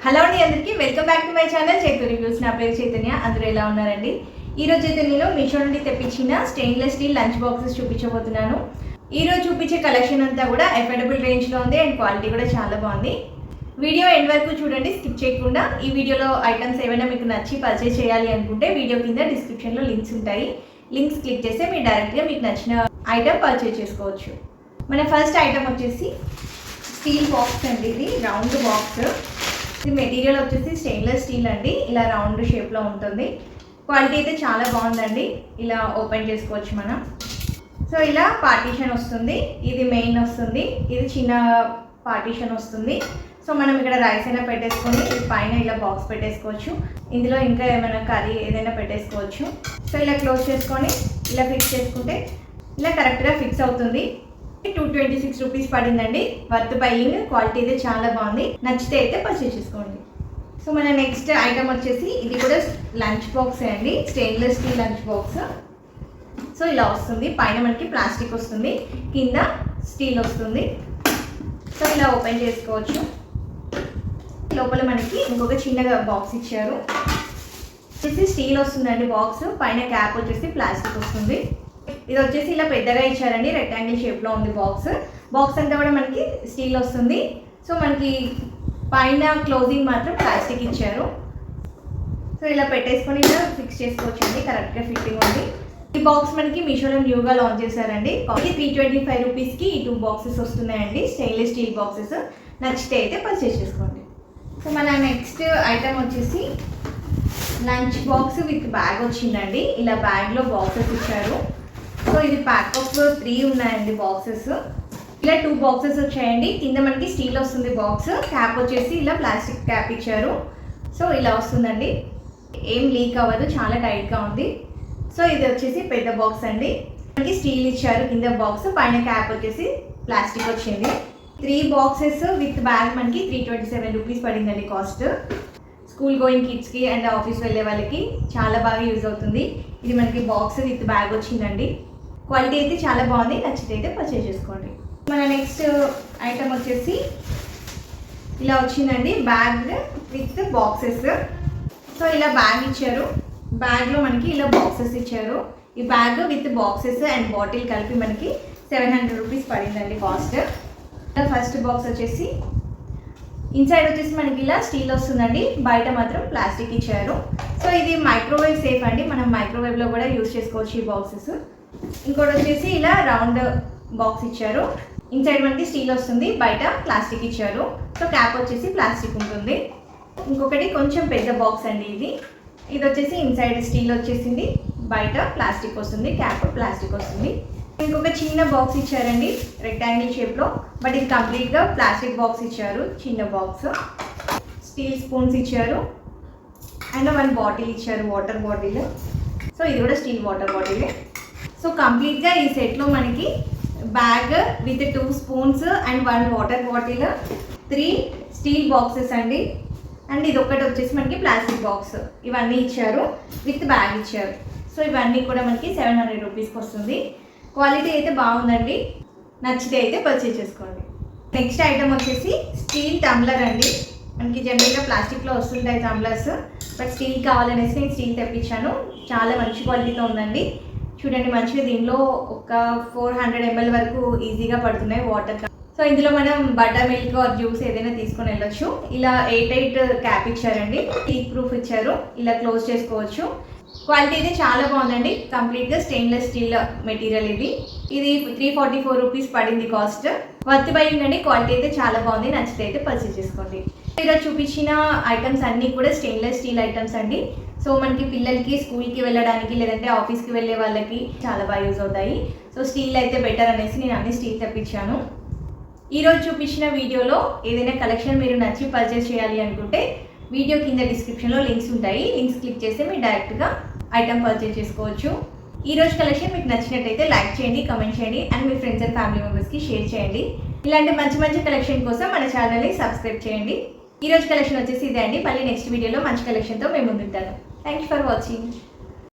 Hello అండి, అందరికీ welcome back to my channel Chaitu reviews. నా పేరు చైతన్య. అందరూ ఎలా ఉన్నారండి? ఈరోజు అయితే నేను మీషో నుండి తెప్పించిన స్టెయిన్లెస్ స్టీల్ లంచ్ బాక్సెస్ చూపించబోతున్నాను. ఈరోజు చూపించే కలెక్షన్ అంతా కూడా అఫోర్డబుల్ రేంజ్లో ఉంది అండ్ క్వాలిటీ కూడా చాలా బాగుంది. వీడియో ఎండ్ వరకు చూడండి, స్కిప్ చేయకుండా. ఈ వీడియోలో ఐటమ్స్ ఏమైనా మీకు నచ్చి పర్చేస్ చేయాలి అనుకుంటే వీడియో కింద డిస్క్రిప్షన్లో లింక్స్ ఉంటాయి. లింక్స్ క్లిక్ చేస్తే మీరు డైరెక్ట్గా మీకు నచ్చిన ఐటమ్ పర్చేస్ చేసుకోవచ్చు. మన ఫస్ట్ ఐటమ్ వచ్చేసి స్టీల్ బాక్స్ అండి. ఇది రౌండ్ బాక్స్. ఇది మెటీరియల్ వచ్చేసి స్టెయిన్లెస్ స్టీల్ అండి. ఇలా రౌండ్ షేప్లో ఉంటుంది. క్వాలిటీ అయితే చాలా బాగుందండి. ఇలా ఓపెన్ చేసుకోవచ్చు మనం. సో ఇలా పార్టీషన్ వస్తుంది. ఇది మెయిన్ వస్తుంది, ఇది చిన్న పార్టీషన్ వస్తుంది. సో మనం ఇక్కడ రైస్ అయినా పెట్టేసుకొని ఇది పైన ఇలా బాక్స్ పెట్టేసుకోవచ్చు. ఇందులో ఇంకా ఏమైనా కర్రీ ఏదైనా పెట్టేసుకోవచ్చు. సో ఇలా క్లోజ్ చేసుకొని ఇలా ఫిక్స్ చేసుకుంటే ఇలా కరెక్ట్గా ఫిక్స్ అవుతుంది. 226 రూపీస్ పడిందండి. Worth buying. క్వాలిటీ అయితే చాలా బాగుంది. నచ్చితే అయితే పర్చేస్ చేసుకోండి. సో మన నెక్స్ట్ ఐటమ్ వచ్చేసి ఇది కూడా లంచ్ బాక్స్ అండి. Stainless steel lunch box. So ఇలా వస్తుంది. పైన మనకి ప్లాస్టిక్ వస్తుంది, కింద స్టీల్ వస్తుంది. సో ఇలా ఓపెన్ చేసుకోవచ్చు. లోపల మనకి ఇంకొక చిన్నగా బాక్స్ ఇచ్చారు. వచ్చేసి స్టీల్ వస్తుందండి బాక్స్. పైన క్యాప్ వచ్చేసి ప్లాస్టిక్ వస్తుంది. ఇది వచ్చేసి ఇలా పెద్దగా ఇచ్చారండి. రెక్టాంగిల్ షేప్లో ఉంది బాక్స్. బాక్స్ అంతా కూడా మనకి స్టీల్ వస్తుంది. సో మనకి పైన క్లోజింగ్ మాత్రం ప్లాస్టిక్ ఇచ్చారు. సో ఇలా పెట్టేసుకొని ఇలా ఫిక్స్ చేసుకోవచ్చు అండి. కరెక్ట్గా ఫిట్టింగ్ ఉంది. ఈ బాక్స్ మనకి మీషోలో న్యూగా లాంచ్ చేశారండి. 325 రూపీస్కి ఈ 2 బాక్సెస్ వస్తున్నాయండి. Stainless steel boxes. నచ్చితే అయితే పర్చేస్ చేసుకోండి. సో మన నెక్స్ట్ ఐటమ్ వచ్చేసి లంచ్ బాక్స్ విత్ బ్యాగ్ వచ్చిందండి. ఇలా బ్యాగ్లో బాక్సెస్ ఇచ్చారు. సో ఇది ప్యాక్ ఆఫ్ 3 ఉన్నాయండి బాక్సెస్. ఇలా 2 బాక్సెస్ వచ్చాయండి. కింద మనకి స్టీల్ వస్తుంది బాక్స్. క్యాప్ వచ్చేసి ఇలా ప్లాస్టిక్ క్యాప్ ఇచ్చారు. సో ఇలా వస్తుందండి. ఏం లీక్ అవ్వదు, చాలా టైట్గా ఉంది. సో ఇది వచ్చేసి పెద్ద బాక్స్ అండి. మనకి స్టీల్ ఇచ్చారు కింద బాక్స్, పైన క్యాప్ వచ్చేసి ప్లాస్టిక్ వచ్చింది. 3 బాక్సెస్ విత్ బ్యాగ్ మనకి 327 రూపీస్ పడిందండి కాస్ట్. స్కూల్ గోయింగ్ కిడ్స్కి అండ్ ఆఫీస్ వెళ్ళే వాళ్ళకి చాలా బాగా యూజ్ అవుతుంది. ఇది మనకి బాక్స్ విత్ బ్యాగ్ వచ్చిందండి. క్వాలిటీ అయితే చాలా బాగుంది. నచ్చితే అయితే పర్చేస్ చేసుకోండి. మన నెక్స్ట్ ఐటమ్ వచ్చేసి ఇలా వచ్చిందండి. Bag with boxes. సో ఇలా బ్యాగ్ ఇచ్చారు. బ్యాగ్లో మనకి ఇలా బాక్సెస్ ఇచ్చారు. ఈ bag with boxes and bottle కలిపి మనకి 700 రూపీస్ పడిందండి కాస్ట్. ఫస్ట్ బాక్స్ వచ్చేసి ఇన్సైడ్ వచ్చేసి మనకి ఇలా స్టీల్ వస్తుందండి. బయట మాత్రం ప్లాస్టిక్ ఇచ్చారు. సో ఇది మైక్రోవేవ్ సేఫ్ అండి. మనం మైక్రోవేవ్లో కూడా యూజ్ చేసుకోవచ్చు ఈ బాక్సెస్. ఇంకోటి వచ్చేసి ఇలా రౌండ్ బాక్స్ ఇచ్చారు. ఇన్సైడ్ మనకి స్టీల్ వస్తుంది, బయట ప్లాస్టిక్ ఇచ్చారు. సో క్యాప్ వచ్చేసి ప్లాస్టిక్ ఉంటుంది. ఇంకొకటి కొంచెం పెద్ద బాక్స్ అండి ఇది. ఇది వచ్చేసి ఇన్సైడ్ స్టీల్ వచ్చేసింది, బయట ప్లాస్టిక్ వస్తుంది, క్యాప్ ప్లాస్టిక్ వస్తుంది. ఇంకొక చిన్న బాక్స్ ఇచ్చారండి రెక్టాంగిల్ షేప్లో, బట్ ఇది కంప్లీట్గా ప్లాస్టిక్ బాక్స్ ఇచ్చారు. చిన్న బాక్స్. స్టీల్ స్పూన్స్ ఇచ్చారు అండ్ 1 బాటిల్ ఇచ్చారు, వాటర్ బాటిల్. సో ఇది కూడా స్టీల్ వాటర్ బాటిల్. సో కంప్లీట్గా ఈ సెట్లో మనకి bag with 2 spoons and 1 water bottle, 3 steel boxes అండి. అండ్ ఇది ఒకటి వచ్చేసి మనకి ప్లాస్టిక్ బాక్స్. ఇవన్నీ ఇచ్చారు, విత్ బ్యాగ్ ఇచ్చారు. సో ఇవన్నీ కూడా మనకి 700 రూపీస్కి వస్తుంది. క్వాలిటీ అయితే బాగుందండి. నచ్చితే అయితే పర్చేస్ చేసుకోండి. నెక్స్ట్ ఐటమ్ వచ్చేసి స్టీల్ టంబ్లర్ అండి. మనకి జనరల్గా ప్లాస్టిక్లో వస్తుంటాయి టంబ్లర్స్, బట్ స్టీల్ కావాలనేసి నేను స్టీల్ తెప్పించాను. చాలా మంచి క్వాలిటీతో ఉందండి. చూడండి మంచిగా. దీనిలో ఒక 400 ml వరకు ఈజీగా పడుతున్నాయి వాటర్. సో ఇందులో మనం బటర్ మిల్క్ ఆర్ జ్యూస్ ఏదైనా తీసుకొని వెళ్ళొచ్చు. ఇలా 8 క్యాప్ ఇచ్చారండి. లీక్ ప్రూఫ్ ఇచ్చారు. ఇలా క్లోజ్ చేసుకోవచ్చు. క్వాలిటీ అయితే చాలా బాగుందండి. కంప్లీట్గా స్టెయిన్లెస్ స్టీల్ మెటీరియల్ ఇది. ఇది 344 రూపీస్ పడింది కాస్ట్. వర్త్ బయింగ్ అండి. క్వాలిటీ అయితే చాలా బాగుంది. నచ్చితే అయితే పర్చేస్ చేసుకోండి. ఈరోజు చూపించిన ఐటమ్స్ అన్నీ కూడా స్టెయిన్లెస్ స్టీల్ ఐటమ్స్ అండి. సో మనకి పిల్లలకి స్కూల్కి వెళ్ళడానికి లేదంటే ఆఫీస్కి వెళ్ళే వాళ్ళకి చాలా బాగా యూజ్ అవుతాయి. సో స్టీల్ అయితే బెటర్ అనేసి నేను అన్ని స్టీల్ తెప్పించాను. ఈరోజు చూపించిన వీడియోలో ఏదైనా కలెక్షన్ మీరు నచ్చి పర్చేస్ చేయాలి అనుకుంటే వీడియో కింద డిస్క్రిప్షన్లో లింక్స్ ఉంటాయి. లింక్స్ క్లిక్ చేస్తే మీరు డైరెక్ట్గా ఐటమ్ పర్చేస్ చేసుకోవచ్చు. ఈరోజు కలెక్షన్ మీకు నచ్చినట్టయితే లైక్ చేయండి, కమెంట్ చేయండి and me friends and family మెంబర్స్కి షేర్ చేయండి. ఇలాంటి మంచి మంచి కలెక్షన్ కోసం మన ఛానల్ని సబ్స్క్రైబ్ చేయండి. ఈరోజు కలెక్షన్ వచ్చేసి ఇదే అండి. మళ్ళీ నెక్స్ట్ వీడియోలో మంచి కలెక్షన్తో మేము ముందుంటాను. Thank you for watching.